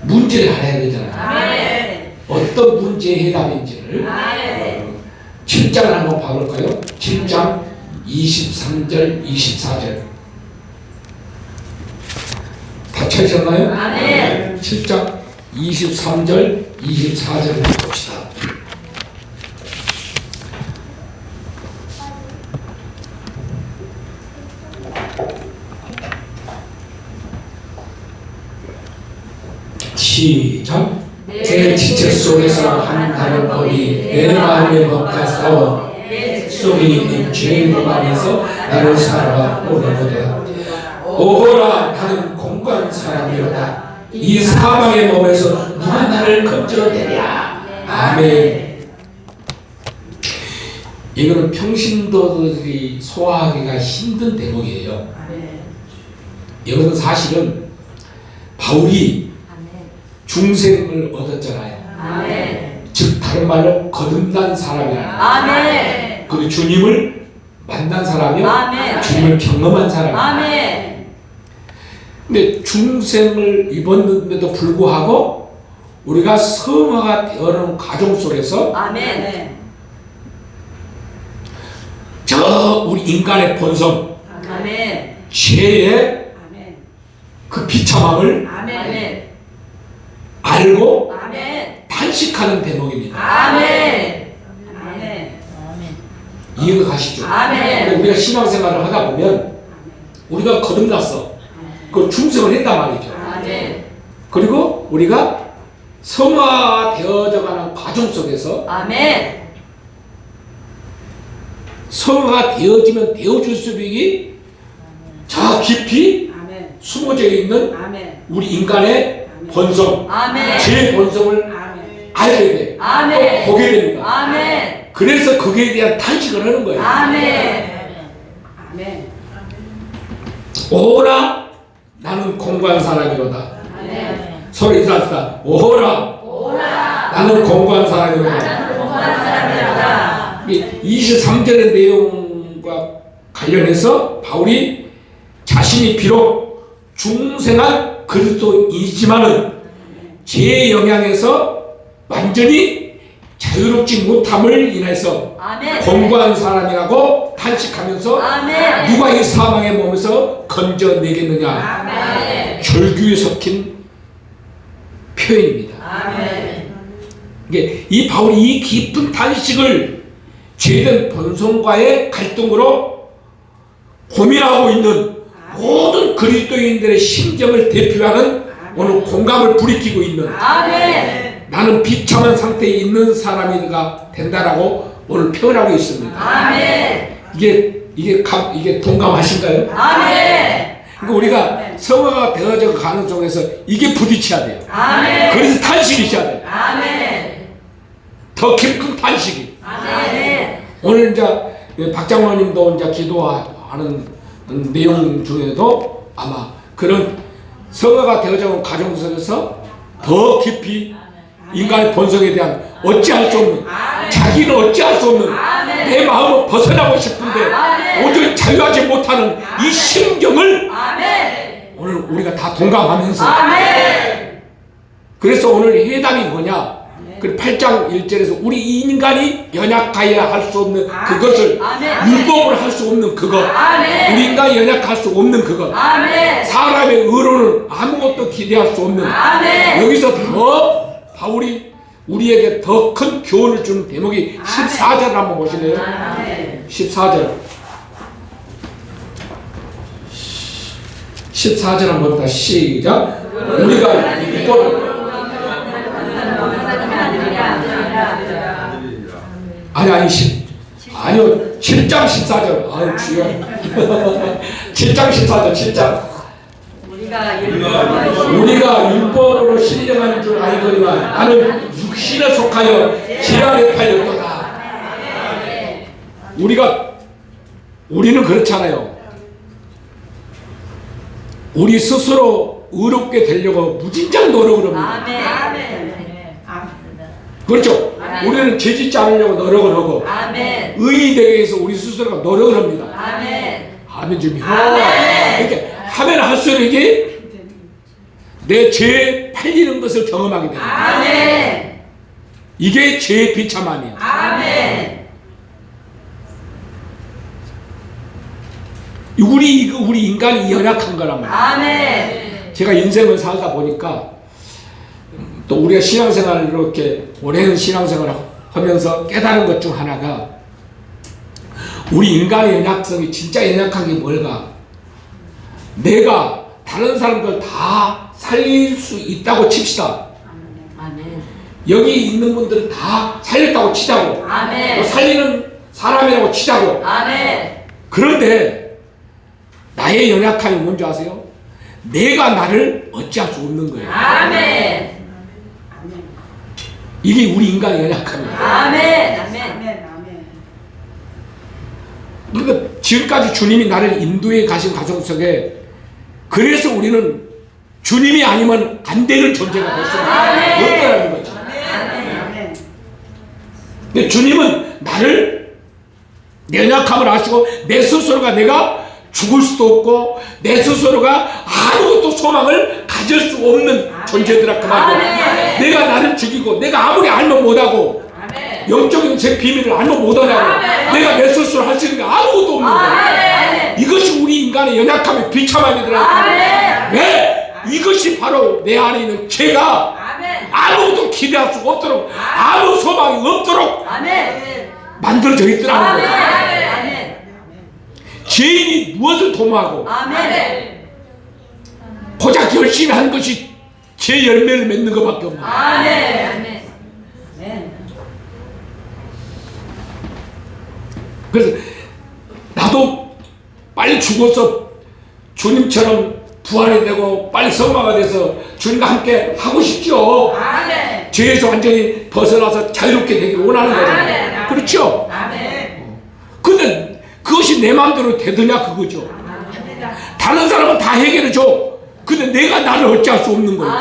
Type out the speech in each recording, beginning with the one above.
문제를 알아야 되잖아요. 아멘. 어떤 문제의 해답인지를. 아멘. 7장을 한번 봐볼까요? 7장 23절 24절 다 찾으셨나요? 아멘. 7장 23절 24절을 봅시다. 시작. 내 지체 속에서 한 다른 법이 내 마음의 법과 싸워 내 속에 있는 죄의 법 안에서 나를 살아가 오려거든. 오호라, 나는 공고한 사람이로다. 이 사망의 몸에서 누가 나를 건져내랴. 아멘. 이거는 평신도들이 소화하기가 힘든 대목이에요. 이거는 사실은 바울이 중생을 얻었잖아요. 아멘. 즉 다른 말로 거듭난 사람이라는 거예요. 아멘. 그리고 주님을 만난 사람이요. 아멘. 주님을 경험한 사람이에요. 아멘. 근데 중생을 입었는데도 불구하고 우리가 성화가 되어가는 과정 속에서 아멘. 저 우리 인간의 본성, 아멘. 죄의 아멘. 그 비참함을 아멘. 알고 아멘. 탄식하는 대목입니다. 아멘. 아멘. 이해가 가시죠? 아멘. 근데 우리가 신앙생활을 하다 보면 우리가 거듭났어. 그 중생을 했단 말이죠. 아멘. 그리고 우리가 성화되어져 가는 과정 속에서 아멘. 성화가 되어지면 되어질수록 저 깊이 아멘. 숨어져 있는 아멘. 우리 인간의 본성, 아멘. 제 본성을 아멘. 알게 돼. 아멘. 보게 됩니다. 아멘. 그래서 거기에 대한 탄식을 하는 거예요. 아멘. 아멘. 오라, 나는 공고한 사람이로다. 아멘. 서로 인사합시다. 오라, 오라. 나는 공고한 사람이로다. 나는 공부한 사람이로다. 23절의 내용과 관련해서 바울이 자신이 비록 중생한 그리스도이지만은 죄의 영향에서 완전히 자유롭지 못함을 인해서 아멘. 공고한 사람이라고 탄식하면서 아멘. 누가 이 사망의 몸에서 건져내겠느냐. 아멘. 절규에 섞인 표현입니다. 아멘. 이게 이 바울이 이 깊은 탄식을 죄된 본성과의 갈등으로 고민하고 있는 모든 그리스도인들의 심정을 대표하는 오늘 공감을 불이키고 있는 아멘. 나는 비참한 상태에 있는 사람이가 된다라고 오늘 표현하고 있습니다. 아멘. 이게 동감하신가요? 아멘. 그러니까 우리가 성화가 되어져 가는 속에서 이게 부딪혀야 돼요. 아멘. 그래서 탄식이 있어야 돼요. 아멘. 더 깊은 탄식이. 아멘. 오늘 이제 박 장로님도 이제 기도하는 내용 중에도 아마 그런 성화가 되어져 온 과정 속에서 더 깊이 인간의 본성에 대한 어찌할 수 없는, 자기는 어찌할 수 없는 내 마음을 벗어나고 싶은데 오늘 자유하지 못하는 이 심경을 오늘 우리가 다 동감하면서, 그래서 오늘 해답이 뭐냐? 그 8장 1절에서 우리 인간이 연약하여야 할 수 없는 그것을, 율법으로 할 수 없는 그것, 우리 인간이 연약할 수 없는 그것, 사람의 의로는 아무것도 기대할 수 없는, 여기서 더 바울이 우리에게 더 큰 교훈을 주는 대목이 14절 한번 보실래요? 14절 14절 한번 봅니다. 시작. 우리가 율법을 아니요 7장 14절. 아유 주여. 7장 14절 7장. 우리가 율법으로 신령한 줄 알거니와 나는 육신에 속하여 지랄에 팔렸도다. 우리는 그렇잖아요. 우리 스스로 의롭게 되려고 무진장 노력을 합니다. 그렇죠? 우리는 죄짓지 않으려고 노력을 하고 의인이 되기 위해서 우리 스스로가 노력을 합니다. 아멘 좀. 이렇게 하면 할수록 이게 내 죄 팔리는 것을 경험하게 됩니다. 아멘. 이게 죄의 비참함이에요. 아멘. 우리 인간이 연약한 거란 말이에요. 아멘. 제가 인생을 살다 보니까 또 우리가 신앙생활을 이렇게 오랜 신앙생활을 하면서 깨달은 것 중 하나가 우리 인간의 연약성이 진짜 연약한 게 뭘까? 내가 다른 사람들 다 살릴 수 있다고 칩시다. 아멘. 여기 있는 분들은 다 살렸다고 치자고. 아멘. 또 살리는 사람이라고 치자고. 아멘. 그런데 나의 연약함이 뭔지 아세요? 내가 나를 어찌할 수 없는 거예요. 아멘. 이게 우리 인간의 연약함이에요. 아멘. 아멘. 그러니까 지금까지 주님이 나를 인도해 가신 과정 속에 그래서 우리는 주님이 아니면 안 되는 존재가 될 수가 없다는 거죠. 근데 주님은 나를 내 연약함을 아시고 내 스스로가 내가 죽을 수도 없고 내 스스로가 아무것도 소망을 가질 수 없는 존재들아 그 말이야. 내가 나를 죽이고 내가 아무리 알면 못하고 영적인 제 비밀을 알면 못하냐고. 내가 내 스스로 할 수 있는 게 아무것도 없는 거야. 이것이 우리 인간의 연약함의 비참함이더라. 왜? 이것이 바로 내 안에 있는 죄가 아무것도 기대할 수 없도록 아무 소망이 없도록 만들어져 있더라는 거야. 죄인이 무엇을 도모하고 고작 열심히 하는 것이 죄 열매를 맺는 것밖에 없는 거야. 그래서 나도 빨리 죽어서 주님처럼 부활이 되고 빨리 성화가 돼서 주님과 함께 하고 싶죠. 죄에서 완전히 벗어나서 자유롭게 되기를 원하는 거잖아요. 그렇죠? 근데 그것이 내 마음대로 되느냐 그거죠. 다른 사람은 다 해결해 줘. 근데 내가 나를 어찌할 수 없는 거예요.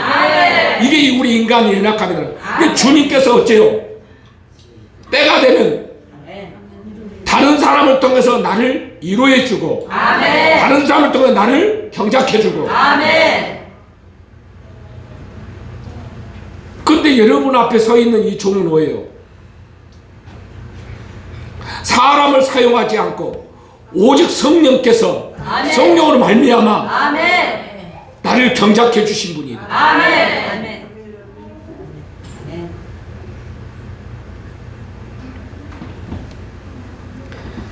이게 우리 인간의 연약함이다. 근데 주님께서 어째요? 때가 되면 다른 사람을 통해서 나를 위로해 주고 다른 사람을 통해서 나를 경작해 주고. 근데 여러분 앞에 서 있는 이 종은 뭐예요? 사람을 사용하지 않고 오직 성령께서 성령으로 말미암아 나를 경작해 주신 분이에요.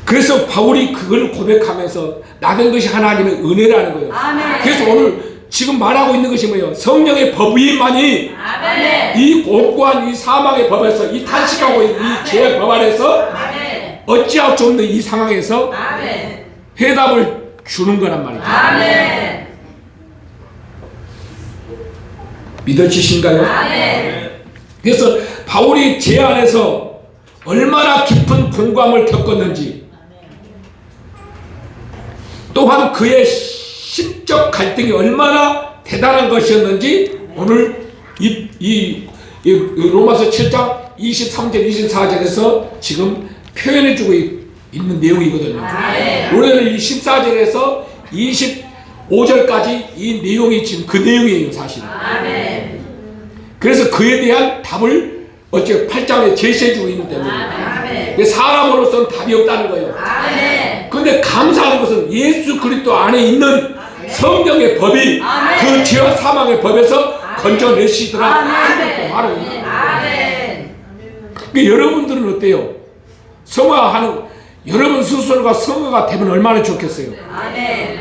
그래서 바울이 그걸 고백하면서 나된 것이 하나님의 은혜라는 거예요. 그래서 오늘 지금 말하고 있는 것이 뭐예요? 성령의 법위만이 이 곤고한 이 사망의 법에서 이 탄식하고 있는 이 죄의 법 안에서 어찌할 수 없는 이 상황에서 해답을 주는 거란 말이죠. 믿어지신가요? 그래서 바울이 죄 안에서 얼마나 깊은 공감을 겪었는지 또한 그의 심적 갈등이 얼마나 대단한 것이었는지 오늘 이 로마서 7장 23절 24절에서 지금 표현해주고 있는 내용이거든요. 우리는 이 14절에서 25절까지 이 내용이 지금 그 내용이에요 사실은. 그래서 그에 대한 답을 어째 8장에 제시해주고 있는 때문에 사람으로서는 답이 없다는 거예요. 근데 감사하는 것은 예수 그리스도 안에 있는 성령의 법이 그 죄와 사망의 법에서 건져내시더라. 그렇게 말하고 있는 거예요. 그러니까 여러분들은 어때요? 성화하는 여러분 스스로가 성화가 되면 얼마나 좋겠어요?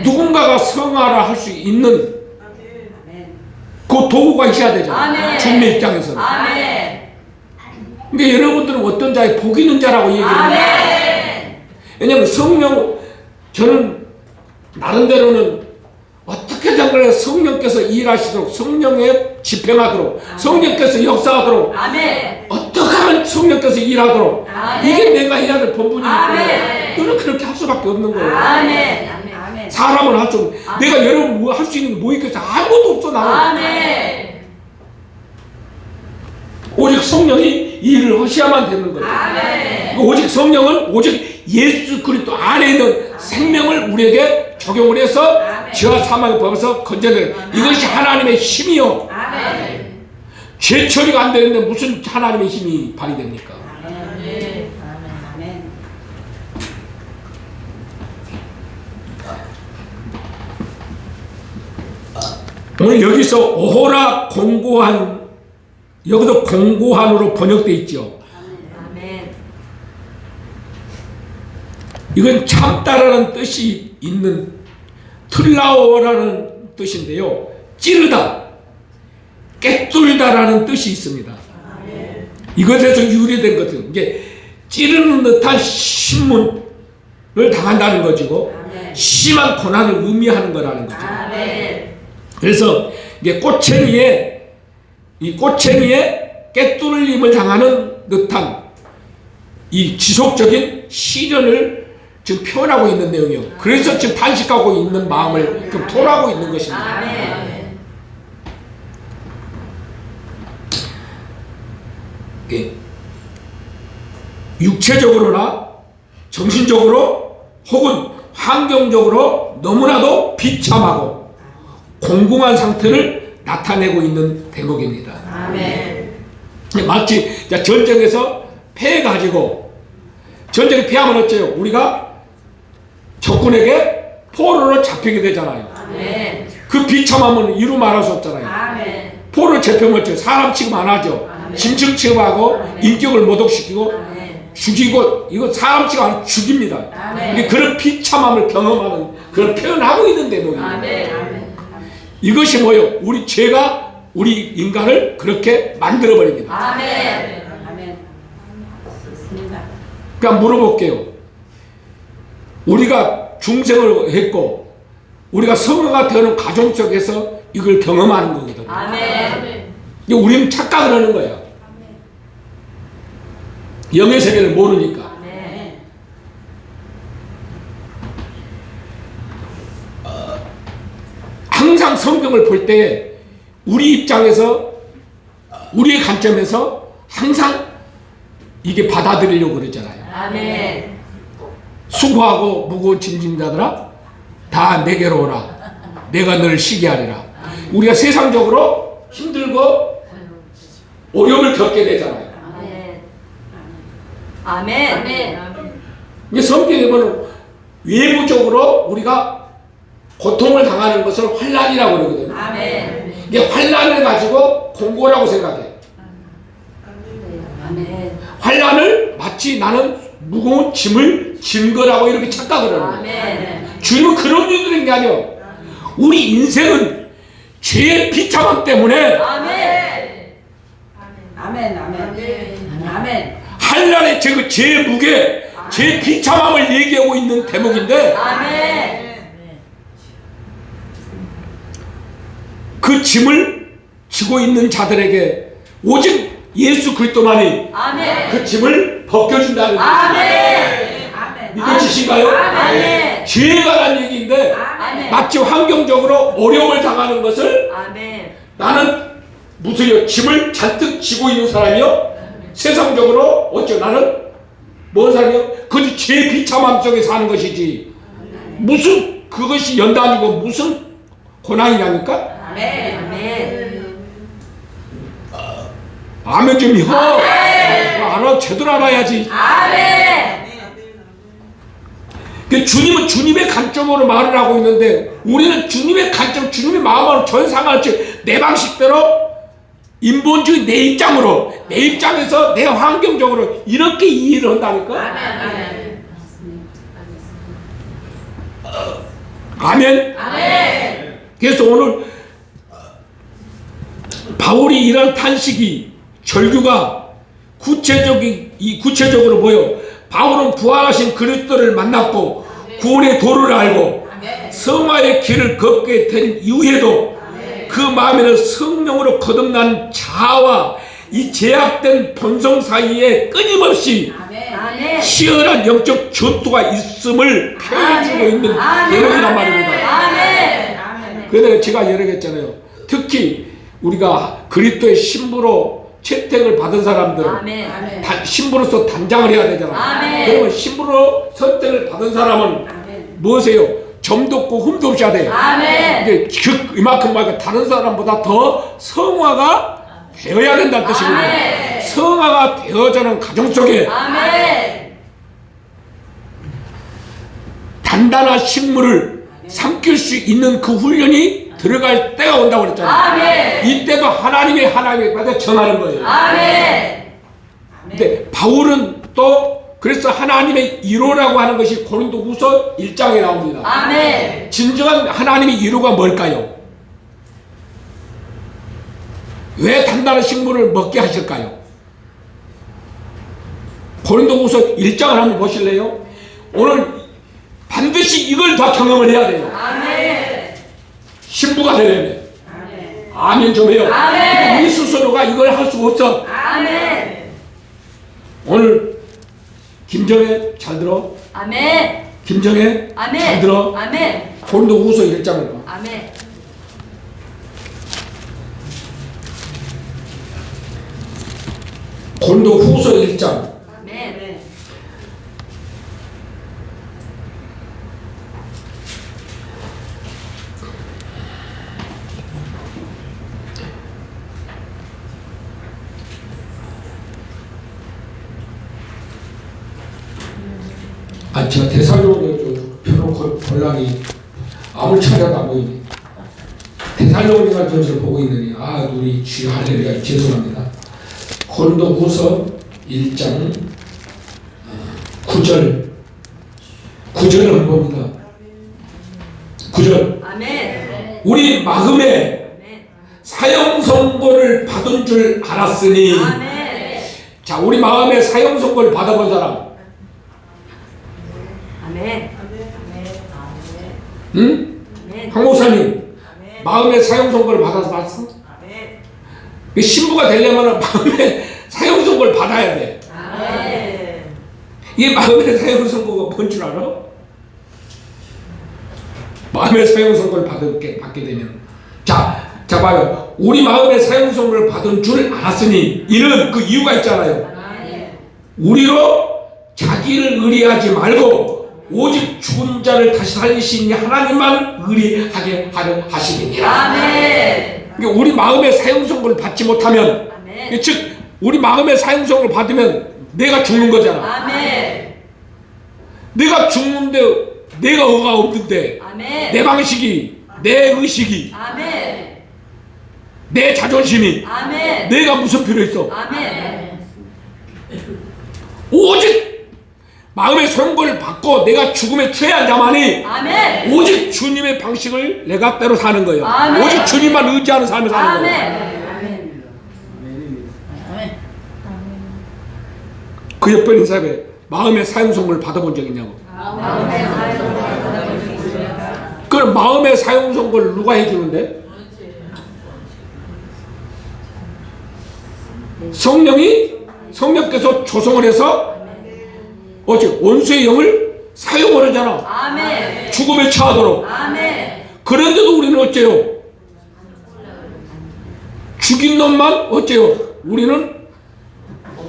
누군가가 성화를 할 수 있는 그 도구가 있어야 되잖아요. 주님의 입장에서는. 근데 여러분들은 어떤 자의 복 있는 자라고 얘기를 합니다. 왜냐하면 저는 나름대로는 어떻게든 간에 성령께서 일하시도록 성령의 집행하도록 성령께서 역사하도록 어떻게 하면 성령께서 일하도록 이게 내가 해야 될 본분이니까 너는 그렇게 할 수밖에 없는 거예요. 사람은 할 수 없는 내가 여러분 뭐 할 수 있는 게 뭐 있겠어? 아무것도 없어 나는. 오직 성령이 일을 하셔야만 되는 거죠. 오직 성령은 오직 예수 그리스도 안에 있는 생명을 우리에게 적용을 해서 죄와 사망의 법에서 건져내. 이것이 하나님의 힘이요. 아멘. 죄 처리가 안 되는데 무슨 하나님의 힘이 발휘됩니까? 아멘. 아멘. 오늘 여기서 오호라 공고한, 여기도 공고한으로 번역되어 있죠. 아멘. 이건 참다라는 뜻이 있는 틀라오라는 뜻인데요. 찌르다, 깨뚫다라는 뜻이 있습니다. 이것에서 유래된 것은 이게 찌르는 듯한 신문을 당한다는 것이고 심한 고난을 의미하는 거라는 거죠. 아멘. 그래서 이게 이 꼬챙이에 깨뚫림을 당하는 듯한 이 지속적인 시련을 지금 표현하고 있는 내용이요. 그래서 지금 탄식하고 있는 마음을 지금 토로하고 있는 것입니다. 아멘. 예. 육체적으로나 정신적으로 혹은 환경적으로 너무나도 비참하고 공공한 상태를 나타내고 있는 대목입니다. 아멘. 마치 전쟁에서 패해가지고 전쟁에 패하면 어째요? 우리가 적군에게 포로로 잡히게 되잖아요. 아멘. 그 비참함은 이루 말할 수 없잖아요. 아멘. 포로를 잡히면 어째요? 사람 취급 안 하죠. 짐승 취급하고 인격을 모독시키고 아멘. 죽이고, 이거 사람 취급 안 하고 죽입니다. 아멘. 이게 그런 비참함을 경험하는 그런 표현하고 있는 대목입니다. 아멘. 이것이 뭐예요? 우리 죄가 우리 인간을 그렇게 만들어버립니다. 아멘. 아멘. 좋습니다. 그러니까 물어볼게요. 우리가 중생을 했고 우리가 성화가 되는 과정 속에서 이걸 경험하는 거거든요. 아멘. 우리는 착각을 하는 거야. 영의 세계를 모르니까. 아멘. 항상 성경을 볼 때 우리 입장에서 우리의 관점에서 항상 이게 받아들이려고 그러잖아요. 아멘. 수고하고 무거운 짐진 자들아 다 내게로 오라. 내가 너를 쉬게 하리라. 우리가 세상적으로 힘들고 어려움을 겪게 되잖아요. 아멘. 아멘. 이게 성경에 보면 외부적으로 우리가 고통을 당하는 것을 환난이라고 그러거든요. 아멘. 이게 환난을 가지고 공고라고 생각해. 아멘. 환난을 마치 나는 무거운 짐을 진 거라고 이렇게 착각을 하는 거예요. 아멘. 주님은 그런 일들인 게 아니에요. 우리 인생은 죄의 비참함 때문에 아멘. 아멘. 아멘. 아멘. 환난의 제 무게, 제 비참함을 얘기하고 있는 대목인데 아멘. 그 짐을 지고 있는 자들에게 오직 예수 그리스도만이 아멘. 그 짐을 벗겨준다는 거예요. 아멘. 아멘. 믿어지신가요? 아멘. 죄에 관한 얘기인데 아멘. 마치 환경적으로 어려움을 당하는 것을 아멘. 나는 무슨 짐을 잔뜩 지고 있는 사람이요? 세상적으로 어쩌 나는 뭔 사람이요? 그것이 죄의 비참함 속에 사는 것이지 무슨 그것이 연단이고 무슨 고난이냐니까? 아멘. 아멘. 아멘 좀 혀. 알아 제대로 알아야지. 아멘. 주님은 주님의 관점으로 말을 하고 있는데 우리는 주님의 관점, 주님의 마음으로 전 상관없이 내 방식대로 인본주의 내 입장으로 내 입장에서 내 환경적으로 이렇게 이해를 한다니까. 아멘. 아멘. 아멘. 그래서 오늘 바울이 이런 탄식이 절규가 구체적으로 뭐요? 바울은 부활하신 그리스도를 만났고 구원의 도를 알고 성화의 길을 걷게 된 이후에도 그 마음에는 성령으로 거듭난 자아와 이 제약된 본성 사이에 끊임없이 아멘. 치열한 영적 전투가 있음을 표현해주고 있는 내용이란 말입니다. 아멘. 그래서 제가 여러 개 했잖아요. 특히 우리가 그리스도의 신부로 채택을 받은 사람들은 아멘. 신부로서 단장을 해야 되잖아요. 아멘. 그러면 신부로 선택을 받은 사람은 무엇이에요? 점도 없고 흠도 없이 해야 돼. 아멘. 이게 이만큼 말고 다른 사람보다 더 성화가 되어야 된다는 뜻이거든요. 아멘. 성화가 되어자는 가정 속에 아멘. 단단한 식물을 삼킬 수 있는 그 훈련이 들어갈 때가 온다고 그랬잖아요. 아멘. 이때도 하나님의 받아 정하는 거예요. 아멘. 근데 바울은 또 그래서 하나님의 1호라고 하는 것이 고린도후서 1장에 나옵니다. 아멘. 진정한 하나님의 1호가 뭘까요? 왜 단단한 식물을 먹게 하실까요? 고린도후서 1장을 한번 보실래요? 오늘 반드시 이걸 다 경험을 해야 돼요. 아멘. 신부가 되려면. 아멘 좀 해요. 아멘. 우리 스스로가 이걸 할 수 없어. 아멘. 오늘 김정혜 잘 들어. 아멘. 김정혜 아멘. 잘 들어. 아멘. 고린도후서 1장을 봐. 아멘. 고린도후서 1장. 아멘. 제가 데살로니가 펴놓고 볼라니 아무리 찾아도 안 보이네. 데살로니가 전체를 보고 있느니 우리 주여 할렐루야 죄송합니다. 고린도후서 1장 9절 한번 봅니다. 9절 아멘. 우리 마음에 아멘. 사형 선고를 받은 줄 알았으니. 아멘. 자, 우리 마음에 사형 선고를 받아본 사람. 아멘. 응? 아멘. 황 목사님 마음에 사형 선고를 받아서 봤어? 그 신부가 되려면 마음에 사형 선고를 받아야 돼. 아멘. 이 마음의 사형 선고가 뭔 줄 알아? 마음의 사형 선고를 받게 되면 자 봐요. 우리 마음의 사형 선고를 받은 줄 알았으니 이는 그 이유가 있잖아요. 우리로 자기를 의리하지 말고 오직 죽은 자를 다시 살리시니 하나님만 의리하게 하려 하시니라. 아멘. 그러니까 우리 마음의 사형 선고를 받지 못하면 아멘. 즉 우리 마음의 사형 선고를 받으면 내가 죽는 거잖아. 아멘. 내가 죽는데 내가 의가 없는데 아멘. 내 방식이 내 의식이 아멘. 내 자존심이 아멘. 내가 무슨 필요 있어? 아멘. 오직 마음의 선고를 받고 내가 죽음에 처해한 자만이 아멘. 오직 주님의 방식을 내가 때로 사는 거예요. 아멘. 오직 주님만 의지하는 삶을 사는 거예요. 아멘. 그 옆에 있는 사람의 마음의 사형 선고를 받아본 적 있냐고. 그럼 마음의 사형 선고를 누가 해주는데? 성령께서 조성을 해서 원수의 영을 사용을 하잖아. 아멘. 죽음에 처하도록. 아멘. 그런데도 우리는 어째요? 죽인 놈만 어째요? 우리는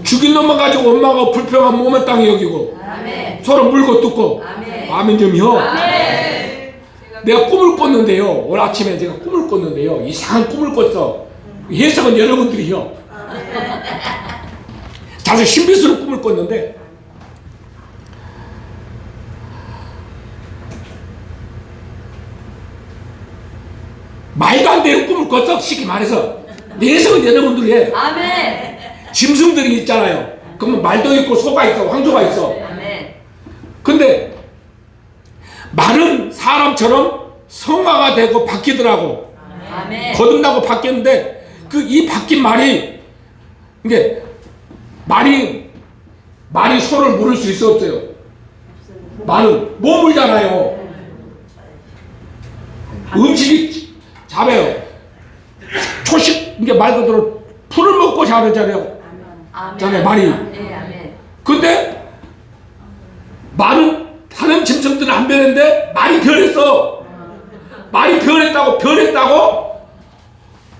죽인 놈만 가지고 원망하고 불평한 몸의 땅에 여기고 아멘. 서로 물고 뜯고. 아멘. 아멘 좀요. 아멘. 내가 꿈을 꿨는데요. 오늘 아침에 제가 꿈을 꿨는데요. 이상한 꿈을 꿨어. 해석은 여러분들이요. 자주 신비스러운 꿈을 꿨는데 말도 안 되는 꿈을 꿨어. 쉽게 말해서 내 해석은 여러분들이 해. 아멘. 짐승들이 있잖아요. 그러면 말도 있고 소가 있어, 황소가 있어. 아멘. 근데 말은 사람처럼 성화가 되고 바뀌더라고. 아멘. 거듭나고 바뀌었는데 이 바뀐 말이 이게 말이 소를 물을 수 있어 없어요? 말은 못 물잖아요. 음식이 잡아요. 초식 이게 말 그대로 풀을 먹고 자르잖아요. 아멘. 말이. 네, 아멘. 근데 말은 다른 짐승들은 안 변했는데 말이 변했어. 말이 변했다고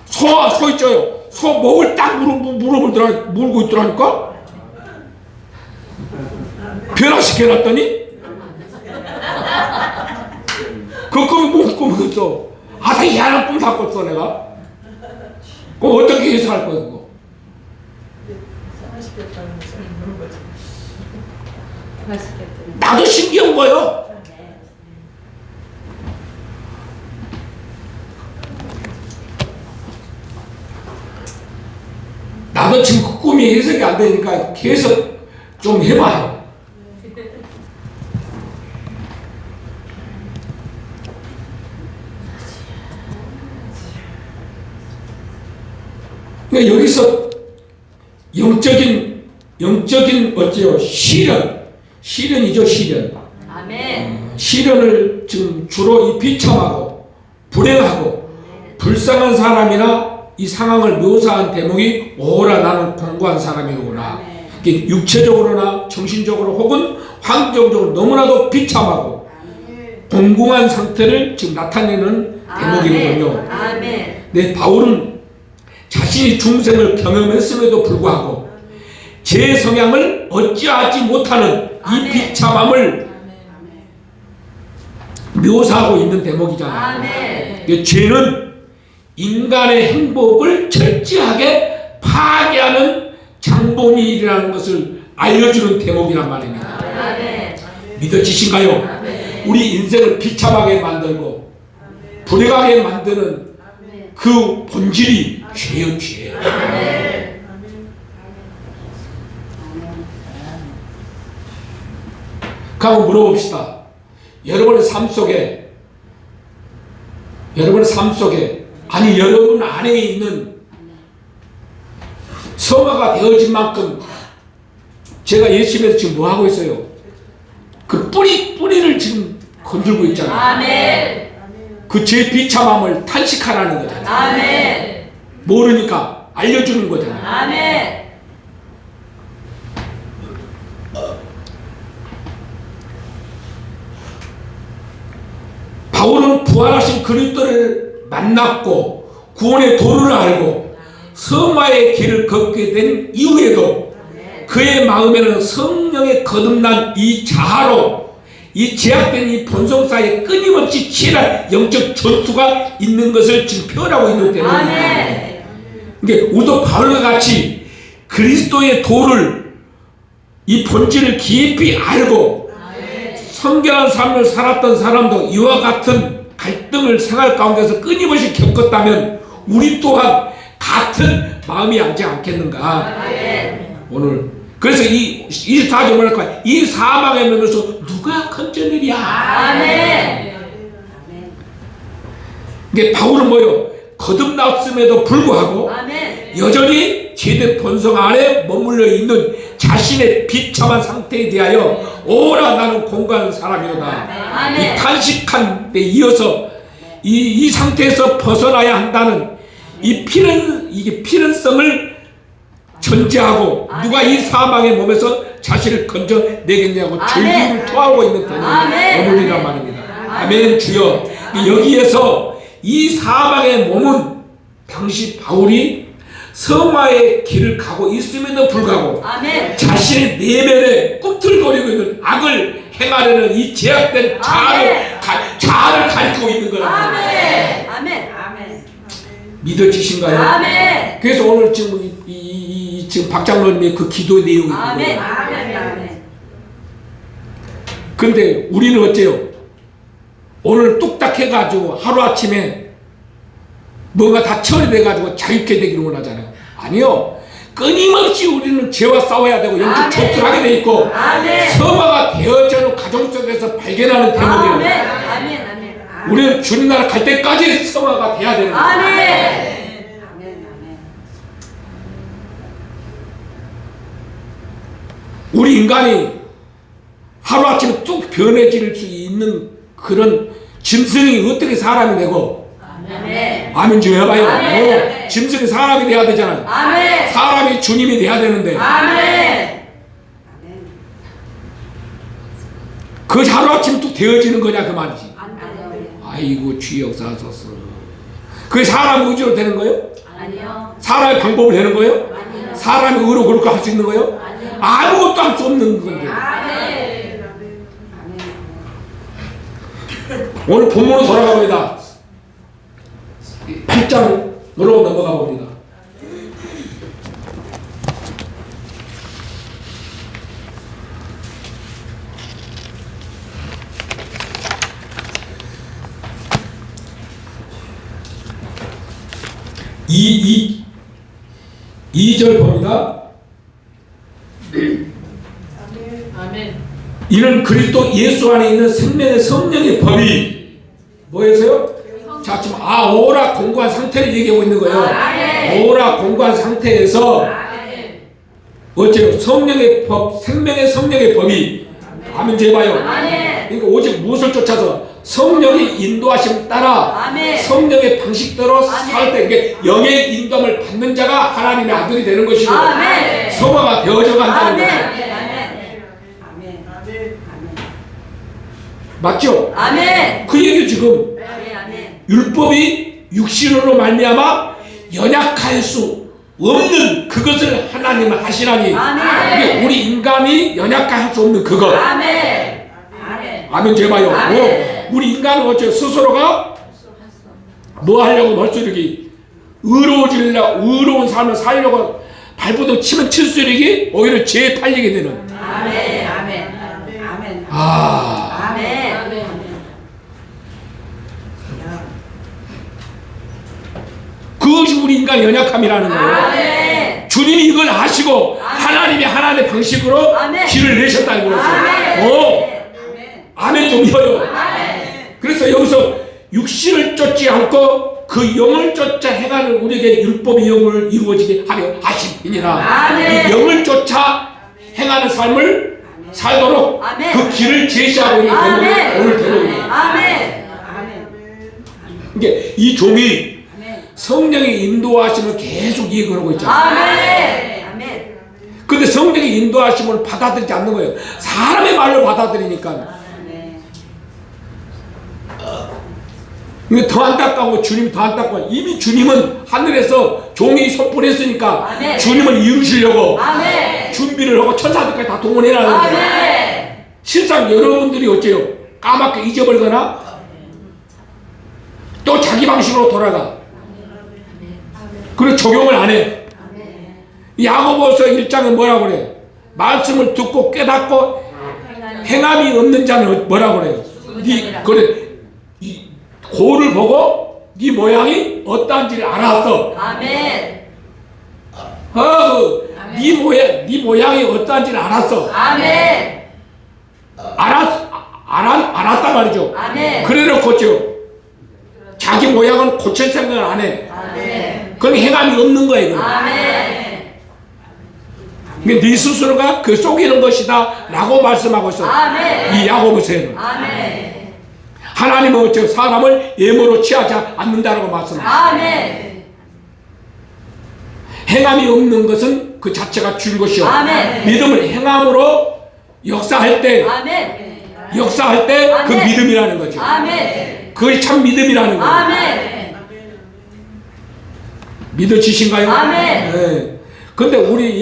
소 있죠요. 소 목을 딱 물고 있더라니까. 변화시켜놨더니 그 꿈이 무슨 꿈이었어? 아, 다 희한한 꿈 다 꿨어 내가. 그럼 어떻게 해석할 거야 그거? 나도 신기한 거요. 나도 지금 그 꿈이 해석이 안 되니까 해석 좀 해봐요. 그러니까 여기서 영적인 어째요? 시련이죠, 시련. 아멘. 시련을 지금 주로 이 비참하고 불행하고 불쌍한 사람이나 이 상황을 묘사한 대목이 오라 나는 공고한 사람이로구나. 이게 육체적으로나 정신적으로 혹은 환경적으로 너무나도 비참하고 공공한 상태를 지금 나타내는 대목이거든요. 아멘. 네, 바울은 자신이 중생을 경험했음에도 불구하고 제 성향을 어찌하지 못하는 이 비참함을 묘사하고 있는 대목이잖아요. 아멘. 죄는 인간의 행복을 철저하게 파괴하는 장본인이라는 것을 알려주는 대목이란 말입니다. 아멘. 믿어지신가요? 아멘. 우리 인생을 비참하게 만들고 불행하게 만드는 그 본질이 죄요, 죄. 아멘. 한번 물어봅시다. 여러분의 삶 속에 아니 여러분 안에 있는 성화가 되어진 만큼 제가 예수님에서 지금 뭐 하고 있어요? 그 뿌리를 지금 건들고 있잖아요. 아멘. 그 제 비참함을 탄식하라는 거잖아요. 아멘. 모르니까 알려주는 거잖아요. 아멘. 바울은 부활하신 그리스도를 만났고 구원의 도를 알고 성화의 길을 걷게 된 이후에도 그의 마음에는 성령의 거듭난 이 자아로 이 제약된 이 본성 사이에 끊임없이 치열한 영적 전투가 있는 것을 지금 표현하고 있는 때문에 그러니까 우리도 바울과 같이 그리스도의 도를 이 본질을 깊이 알고 성결한 삶을 살았던 사람도 이와 같은 갈등을 생활 가운데서 끊임없이 겪었다면 우리 또한 같은 마음이 알지 않겠는가. 오늘 그래서 이 24절 뭐랄까 이 사망의 몸에서 누가 건져내랴. 아멘. 이게 바울은 뭐요? 거듭났음에도 불구하고 아멘. 여전히 죄된 본성 안에 머물러 있는 자신의 비참한 상태에 대하여 오라 나는 공고한 사람이로다. 아멘. 이 탄식한 데 이어서 이 상태에서 벗어나야 한다는 이 필연성을 전제하고 누가 이 사망의 몸에서 자신을 건져내겠냐고 절규를 토하고 있는 오늘이란 말입니다. 아멘. 주여. 여기에서 이 사망의 몸은 당시 바울이 성화의 길을 가고 있음에도 불구하고 자신의 내면에 꿈틀거리고 있는 악을 행하려는 이 제약된 자아를 가리키고 있는 거랍니다. 아멘. 믿어지신가요? 아멘. 그래서 오늘 지금 지금 박 장로님의 그 기도의 내용이 아멘. 있거든요. 근데 우리는 어째요? 오늘 뚝딱 해가지고 하루아침에 뭐가 다 처리돼가지고 자유케 되기를 원하잖아요. 아니요. 끊임없이 우리는 죄와 싸워야 되고 영적 전투를 하게 돼 있고 성화가 되어지는 가정 속에서 발견하는 대목이에요. 우리는 주님 나라 갈 때까지 성화가 돼야 되는 거예요. 우리 인간이 하루아침에 뚝 변해질 수 있는 그런 짐승이 어떻게 사람이 되고 아멘 좀 해봐요. 짐승이 사람이 돼야 되잖아요. 사람이 주님이 돼야 되는데 그 하루아침에 뚝 되어지는 거냐 그 말이지. 아이고 주여 역사하소서. 그게 사람 의지로 되는 거예요? 아니요. 사람의 방법을 되는 거예요? 아니요. 사람의 의로 그렇게 할 수 있는 거예요? 아니요. 아무것도 할 수 없는 건데. 오늘 본문으로 돌아가 봅니다. 8장으로 넘어가 봅니다. 이 절 봅니다. 아멘. 이는 그리스도 예수 안에 있는 생명의 성령의 법이 뭐였어요? 자, 지금 오라 공고한 상태를 얘기하고 있는 거예요. 오라 공고한 상태에서 어째요? 성령의 법, 생명의 성령의 법이 아멘 제봐요. 그러니까 오직 무엇을 쫓아서 성령의 인도하심 따라 아멘. 성령의 방식대로 살 때 이게 영의 인도함을 받는 자가 하나님의 아들이 되는 것이고 아멘. 성화가 되어져 간다는 거예요. 아멘. 아멘. 맞죠? 아멘. 그 얘기 지금 아멘. 율법이 육신으로 말미암아 연약할 수 없는 그것을 하나님은 하시라니. 아멘. 이게 우리 인간이 연약할 수 없는 그것. 아멘. 아멘 제발요. 아멘. 우리 인간은 어째 스스로가 뭐 하려고 벌써 이렇게 의로운 삶을 살려고 발버둥 치면 칠수록이 오히려 죄에 팔리게 되는. 아멘. 아멘. 아멘. 아멘. 그것이 우리 인간의 연약함이라는 거예요. 아멘. 주님이 이걸 아시고 하나님이 하나님의 방식으로 아멘. 길을 내셨다는 거죠. 아멘. 아멘 좀 이어요. 그래서 여기서 육신을 쫓지 않고 그 영을 쫓아 행하는 우리에게 율법의 영을 이루어지게 하려 하심이니라. 아멘. 이 영을 쫓아 행하는 삶을 살도록 아멘. 그 길을 제시하고 있는 아멘. 대목이 오늘 대목입니다. 아멘. 이게 이 종이 성령의 인도하심을 계속 얘기하고 있잖아요. 아멘. 아멘. 근데 성령의 인도하심을 받아들이지 않는 거예요. 사람의 말로 받아들이니까. 이게 더 안타까워. 주님이 더 안타까워. 이미 주님은 하늘에서 종이 손불했으니까 아멘. 주님을 이루시려고 아멘. 준비를 하고 천사들까지 다 동원해놨는데 아멘. 실상 여러분들이 어째요? 까맣게 잊어버리거나 또 자기 방식으로 돌아가. 그리고 적용을 안 해. 야고보서 1장에 뭐라고 그래? 말씀을 듣고 깨닫고 행함이 없는 자는 뭐라고 그래요? 이 고를 보고 네 모양이 어떠한지를 알았어. 아멘. 네 모양이 어떠한지를 알았어. 아멘. 알았단 말이죠. 아멘. 그래놓고 자기 모양은 고칠 생각을 안 해. 아멘. 그럼 행함이 없는 거예요. 아멘. 네 스스로가 그 속이는 것이다 라고 말씀하고 있어. 아멘. 이 야고보서에는. 아멘. 하나님은 어째 사람을 예모로 취하지 않는다라고 말씀하셨어요. 아멘. 행함이 없는 것은 그 자체가 준 것이요. 아멘. 믿음을 행함으로 역사할 때 아멘. 그 아멘. 믿음이라는 거죠. 아멘. 그게 참 믿음이라는 거예요. 아멘. 믿어지신가요? 아멘. 네. 근데 우리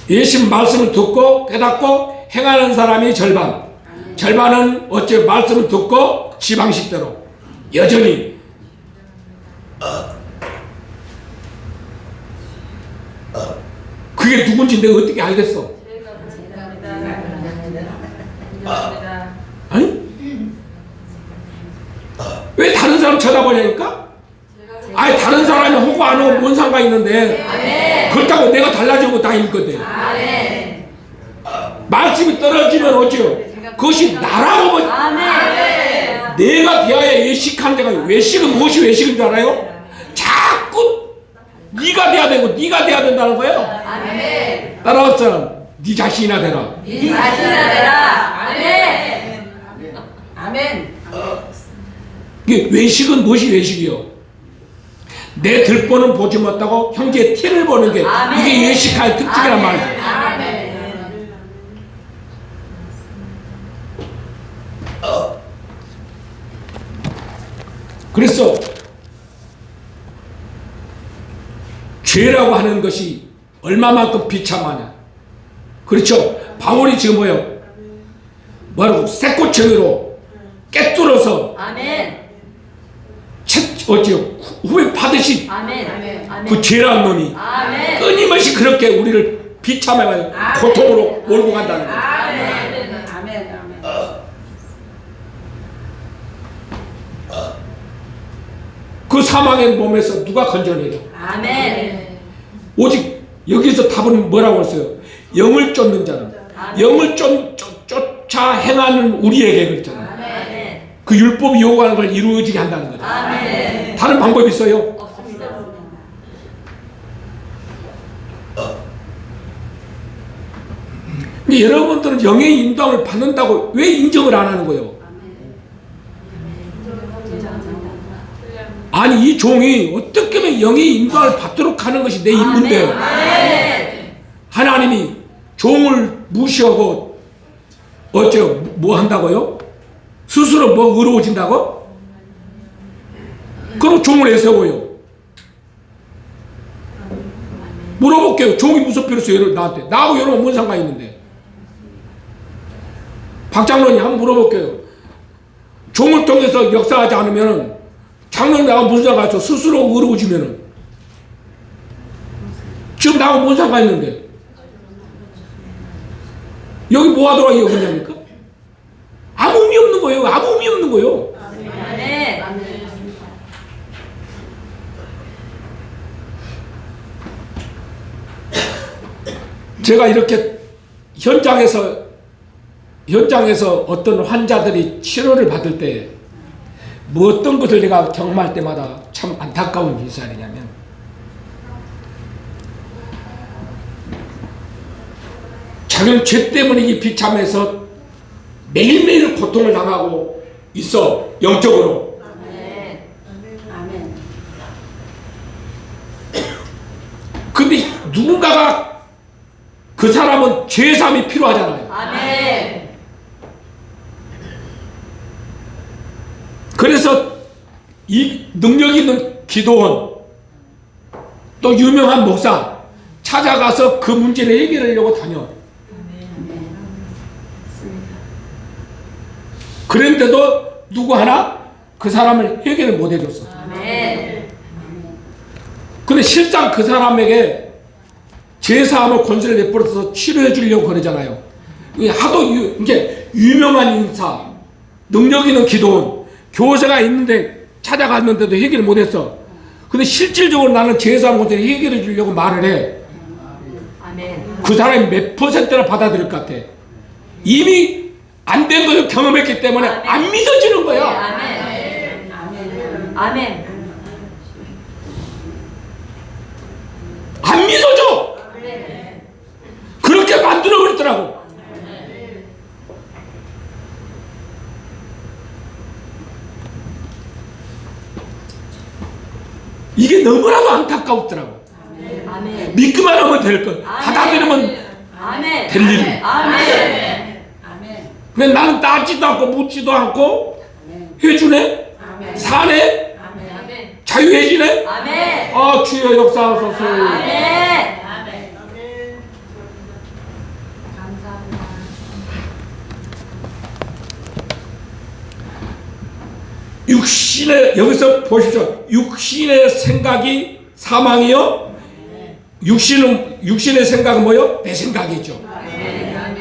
예심 말씀을 듣고 깨닫고 행하는 사람이 절반은 어째 말씀을 듣고 지 방식대로 여전히 그게 누군지 내가 어떻게 알겠어? 아니? 왜 다른 사람 쳐다보냐니까? 아니 다른 사람이 호구 안 하고 뭔 상관 있는데 그렇다고 내가 달라지고 다닐 건데 말씀이 떨어지면 어째요? 그것이 나라고 아멘. 내가 대하여 외식한 자가 외식은 무엇이 외식인 줄 알아요? 자꾸 네가 돼야 되고 네가 돼야 된다는 거예요. 아멘. 따라올 사람 네 자신이나 되라. 네 자신이나 되라. 아멘. 아멘. 이게 외식은 무엇이 외식이요? 내 들보는 보지 못하고 형제의 티를 보는 게 아멘. 이게 외식할 특징이란 아멘. 말이죠. 아멘. 그래서 죄라고 하는 것이 얼마만큼 비참하냐. 그렇죠? 바울이 지금 뭐라고 새꼬챙이로 깨뚫어서 아멘. 후회 받으신 아멘. 아멘. 그 죄란 놈이 아멘. 끊임없이 그렇게 우리를 비참해가지고 고통으로 몰고 간다는 거예요. 아멘. 아멘. 그 사망의 몸에서 누가 건져내려? 아멘. 오직 여기서 답은 뭐라고 했어요? 영을 쫓는 자는 영을 쫓아 행하는 우리에게 그랬잖아요. 아멘. 그 율법이 요구하는 걸 이루어지게 한다는 거죠. 아멘. 다른 방법이 있어요? 없습니다. 근데 여러분들은 영의 인도함을 받는다고 왜 인정을 안 하는 거예요? 아니 이 종이 어떻게 하면 영의 인도함을 받도록 하는 것이 내 임무인데 아멘. 하나님이 종을 무시하고 뭐 한다고요? 스스로 뭐 의로워진다고? 그럼 종을 내세워요. 물어볼게요. 종이 무슨 필요 있어요? 나한테. 나하고 여러분 뭔 상관이 있는데? 박장로님 한번 물어볼게요. 종을 통해서 역사하지 않으면 장로님 나하고 무슨 상관이 있어? 스스로 의로워지면은 지금 나하고 뭔 상관이 있는데? 여기 뭐 하더라 여기 있냐니까? 아무 의미 없는 거예요. 아무 의미 없는 거예요. 아멘. 제가 이렇게 현장에서 어떤 환자들이 치료를 받을 때 뭐 어떤 것을 내가 경험할 때마다 참 안타까운 일사이냐면 자기는 죄 때문에 이 비참해서 매일매일 고통을 당하고 있어 영적으로. 아멘. 아멘. 근데 누군가가 그 사람은 죄사함이 필요하잖아요. 아멘. 그래서 이 능력 있는 기도원 또 유명한 목사 찾아가서 그 문제를 해결하려고 다녀. 그런데도 누구 하나 그 사람을 해결을 못 해줬어. 아멘. 근데 실상 그 사람에게 제사함을 권세를 내버려서 치료해 주려고 그러잖아요. 이게 하도 이제 유명한 인사, 능력 있는 기도원, 교사가 있는데 찾아갔는데도 해결을 못 했어. 근데 실질적으로 나는 제사함 권세를 해결해 주려고 말을 해. 아멘. 그 사람이 몇 퍼센트나 받아들일 것 같아? 이미 안 된 것을 경험했기 때문에 안 믿어지는 거야. 아멘. 아멘. 안 믿어져. 그렇게 만들어버리더라고. 이게 너무나도 안타까웠더라고. 아멘. 믿기만 하면 될 것. 받아들이면 아멘. 될 일. 아멘. 아멘. 왜 나는 따지도 않고 묻지도 않고 해주네? 아멘. 사네? 아멘. 자유해지네? 아멘. 아 주여 역사하소서. 아멘. 육신의 여기서 보십시오. 육신의 생각이 사망이요. 육신의 생각은 뭐요? 내 생각이죠.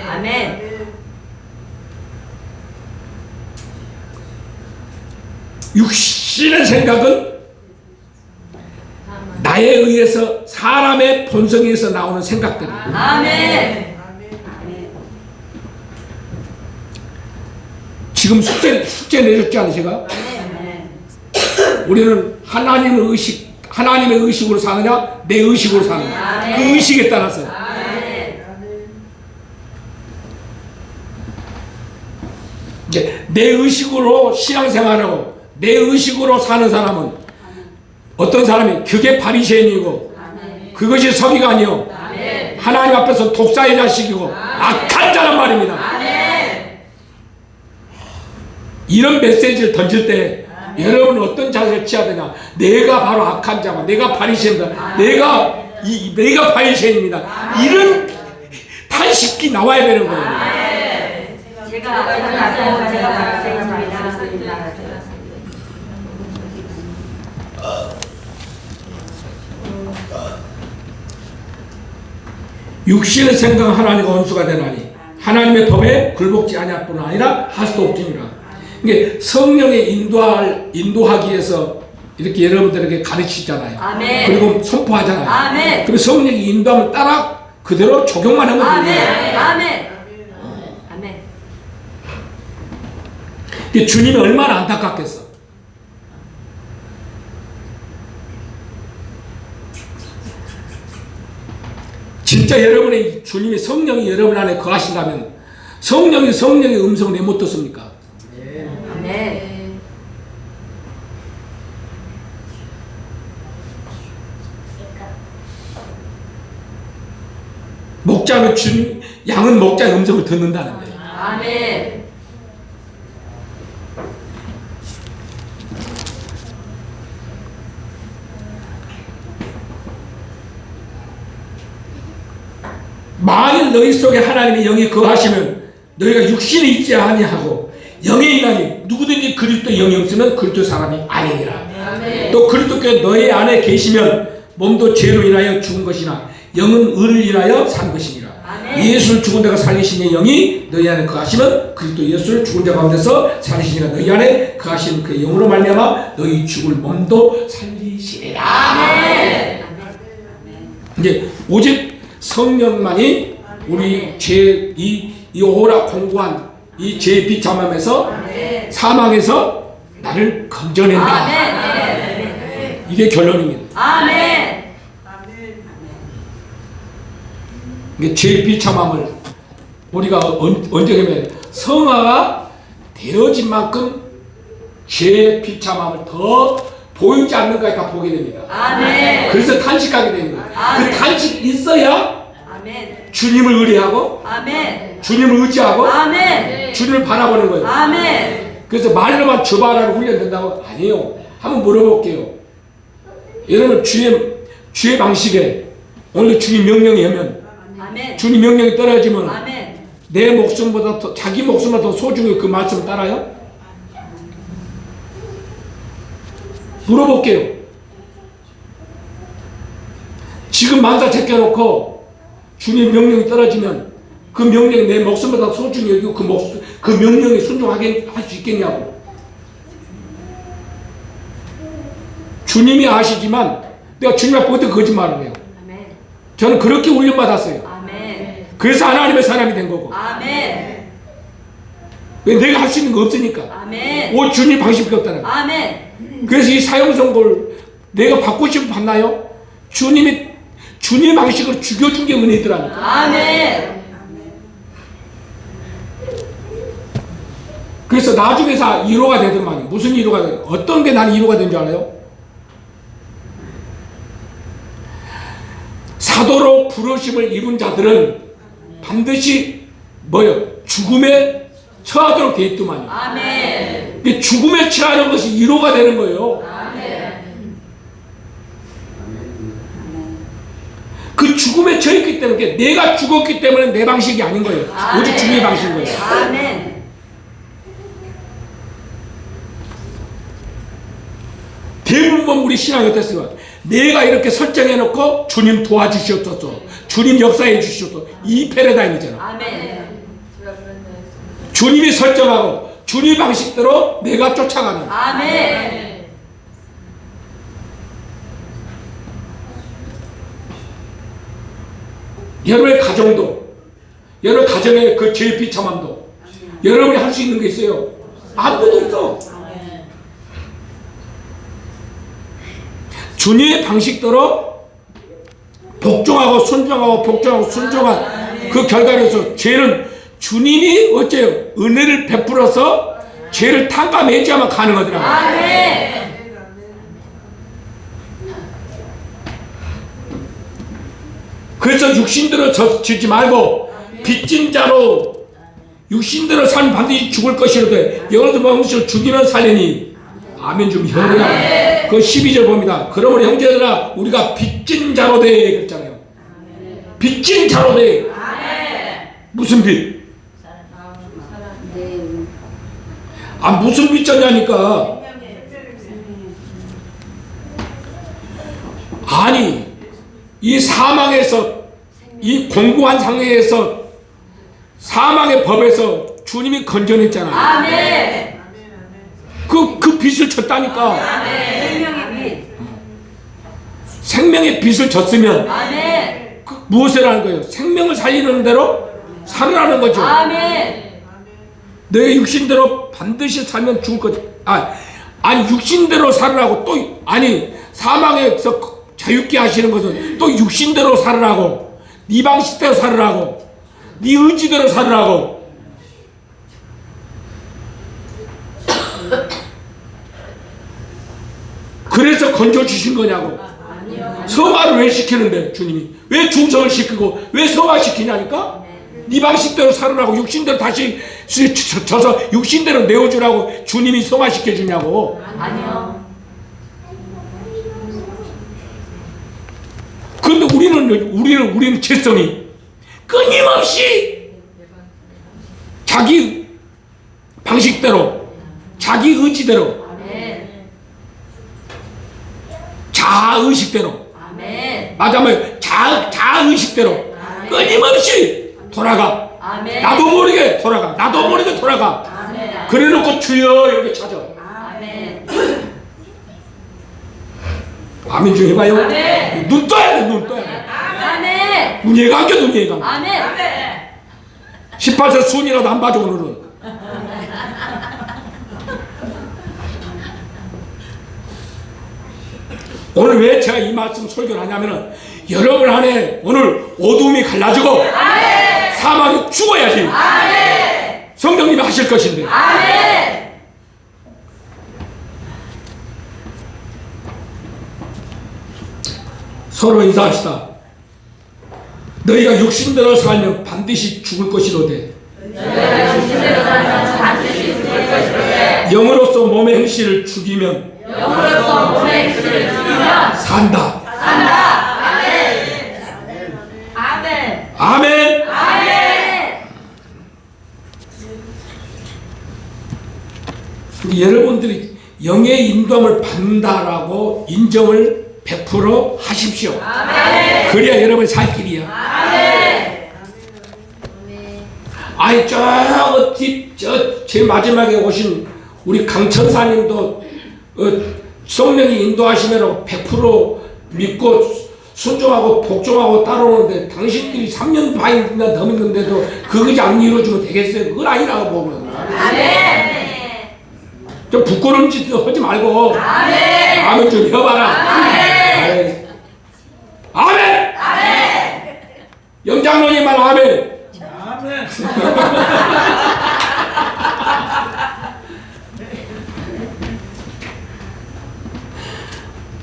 아멘. 육신의 생각은 나에 의해서 사람의 본성에서 나오는 생각들이에요. 아멘. 지금 숙제 내줬지 않으시가? 우리는 하나님의 의식으로 사느냐, 내 의식으로 사느냐. 그 의식에 따라서. 이제 내 의식으로 신앙생활하고 내 의식으로 사는 사람은 어떤 사람이 그게 바리새인이고 그것이 서기관이요. 하나님 앞에서 독사의 자식이고 악한 자란 말입니다. 이런 메시지를 던질 때 여러분은 어떤 자세를 취해야 되냐? 내가 바로 악한 자고 내가 바리새인이다. 내가 바리새인입니다. 이런 탄식이 나와야 되는 거예요. 제가 바리새인입니다. 육신의 생각 하나님과 원수가 되나니 하나님의 법에 굴복지 아니할 뿐 아니라 할 수도 없지니라. 이게 성령의 인도하기 위해서 이렇게 여러분들에게 가르치잖아요. 아멘. 그리고 선포하잖아요. 아멘. 그리고 성령이 인도하면 따라 그대로 적용만 하면 아멘. 돼요. 아멘. 아멘. 이게 주님이 얼마나 안타깝겠어. 진짜 여러분의 주님의 성령이 여러분 안에 거하신다면 성령의 음성을 내 못 듣습니까? 아멘. 목자는 양은 목자의 음성을 듣는다는데. 아멘. 만일 너희 속에 하나님의 영이 거하시면 너희가 육신에 있지 아니하고 영에 있나니 누구든지 그리스도 영이 없으면 그리스도 사람이 아니니라. 아멘. 또 그리스도께서 너희 안에 계시면 몸도 죄로 인하여 죽은 것이나 영은 의를 인하여 산 것이니라. 아멘. 예수를 죽은 자가 살리시는 영이 너희 안에 거하시면 그리스도 예수를 죽은 자 가운데서 살리시니라. 너희 안에 거하시는 그 영으로 말미암아 너희 죽을 몸도 살리시리라. 아멘. 이제 오직 성령만이 우리 이 오호라 공고한 이 죄의 비참함에서 사망에서 나를 건져낸다. 아멘. 이게 결론입니다. 아멘. 이게 죄의 비참함을 우리가 언제 하면 성화가 되어진 만큼 죄의 비참함을 더 보이지 않는 것까지 다 보게 됩니다. 아멘. 그래서 탄식하게 되는 거예요. 아멘. 그 탄식이 있어야 아멘. 주님을 의뢰하고 아멘. 주님을 의지하고 아멘. 주님을 바라보는 거예요. 아멘. 그래서 말로만 주바라고 훈련된다고? 아니에요. 한번 물어볼게요. 여러분 주의 방식에 오늘 주님 명령이 하면 아멘. 주님 명령이 떨어지면 아멘. 내 목숨보다 더 자기 목숨보다 더 소중히 그 말씀 따라요? 물어볼게요. 지금 만사 제껴놓고 주님 명령이 떨어지면 그 명령이 내 목숨보다 소중히 여기고 그 명령에 순종하게 할 수 있겠냐고. 주님이 아시지만 내가 주님 앞에 어떻게 거짓말을 해요? 아멘. 저는 그렇게 훈련받았어요. 아멘. 그래서 하나님의 사람이 된 거고. 아멘. 왜 내가 할 수 있는 거 없으니까. 아멘. 오 주님 방식밖에 없다는 거예요. 아멘. 그래서 이 사형선고를 내가 받고 싶으면 받나요? 주님 방식으로 죽여준 게 은혜더라니까. 아멘. 그래서 나중에서 1호가 되더만요. 무슨 1호가 돼? 어떤 게 나는 1호가 된 줄 알아요? 사도로 부르심을 입은 자들은 반드시 죽음에 처하도록 되어 있더만요. 아멘. 근데 죽음에 처하는 것이 1호가 되는 거예요. 아멘. 그 죽음에 처했기 때문에 내가 죽었기 때문에 내 방식이 아닌 거예요. 오직 주님의 방식인 거예요. 아멘. 대부분 우리 신앙이 어땠어요? 내가 이렇게 설정해놓고 주님 도와주시옵소서, 주님 역사해 주시옵소서, 이 패러다임이잖아. 아멘. 주님이 설정하고 주님 방식대로 내가 쫓아가는. 아멘. 여러분의 가정도, 여러분 가정의 그 죄의 비참함도 여러분이 할 수 있는 게 있어요. 아무것도 없어. 주님의 방식대로 복종하고 순종한 그 결과로서 죄는 주님이 어째요? 은혜를 베풀어서 죄를 탕감해야만 가능하더라고요. 아멘. 그래서 육신대로 지지 말고 빚진 자로 육신대로 살면 반드시 죽을 것이로되 영어로서 몸을 죽이면 살리니 아멘 좀 현이야. 그 12절 봅니다. 그러므로 형제들아 우리가 빚진 자로 돼 그랬잖아요. 빚진 자로 돼. 무슨 빚? 아 무슨 빚졌냐니까. 아니 이 사망에서, 이 공고한 상황에서, 사망의 법에서 주님이 건져냈잖아요. 아멘. 그 빚을 졌다니까. 생명의 빛. 생명의 빚을 졌으면 아멘. 무엇을 하는 거예요? 생명을 살리는 대로 살으라는 거죠. 아멘. 내 육신대로 반드시 살면 죽을 거지. 아니 육신대로 살으라고 또 아니 사망에서 자유케 하시는 것은 또 육신대로 살으라고, 네 방식대로 살으라고, 네 의지대로 살으라고. 그래서 건져 주신 거냐고. 성화를 왜 시키는데 주님이 왜 중성을 시키고 왜 성화시키냐니까. 네 방식대로 살으라고, 육신대로 다시 져서 육신대로 내어주라고 주님이 성화시켜 주냐고. 아니요. 그런데 우리는 죄성이 끊임없이 자기 방식대로, 자기 의지대로, 아멘. 자아의식대로, 아멘. 맞아요. 자아의식대로 끊임없이 돌아가. 아멘. 나도 모르게 돌아가. 나도 모르게 돌아가. 아멘. 그래놓고 주여 이렇게 찾아. 아멘. 아멘 좀 해봐요. 아멘. 눈 떠야 돼. 눈 떠야 돼. 아멘. 눈 예감겨. 눈 예감. 아멘. 18세 순이라도 안 봐줘 오늘은. 오늘 왜 제가 이 말씀 설교를 하냐면은 여러분 안에 오늘 어둠이 갈라지고 사망이 죽어야지 성령님이 하실 것인데. 아멘. 서로 인사합시다. 너희가 육신대로 살면 반드시 죽을 것이로되 영으로서 몸의 행실을 죽이면 영으로서 몸의 행실을 죽이면 산다. 아멘. 아멘. 아멘. 여러분들이 영의 인도함을 받는다라고 인정을 100% 하십시오. 아멘. 그래야 여러분 살 길이야. 아멘. 아니 제일 마지막에 오신 우리 강천사님도 성령이 인도하시면 100% 믿고 순종하고 복종하고 따라오는데 당신들이 3년 반이나 더 믿는데도 그것이 안 이루어지면 되겠어요? 그건 아니라고 보거든요. 아멘. 좀 부끄러운 짓 하지 말고 아멘. 아멘 좀 해봐라. 아멘. 아멘. 아멘. 영장로님만 아멘. 아멘.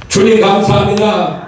주님 감사합니다.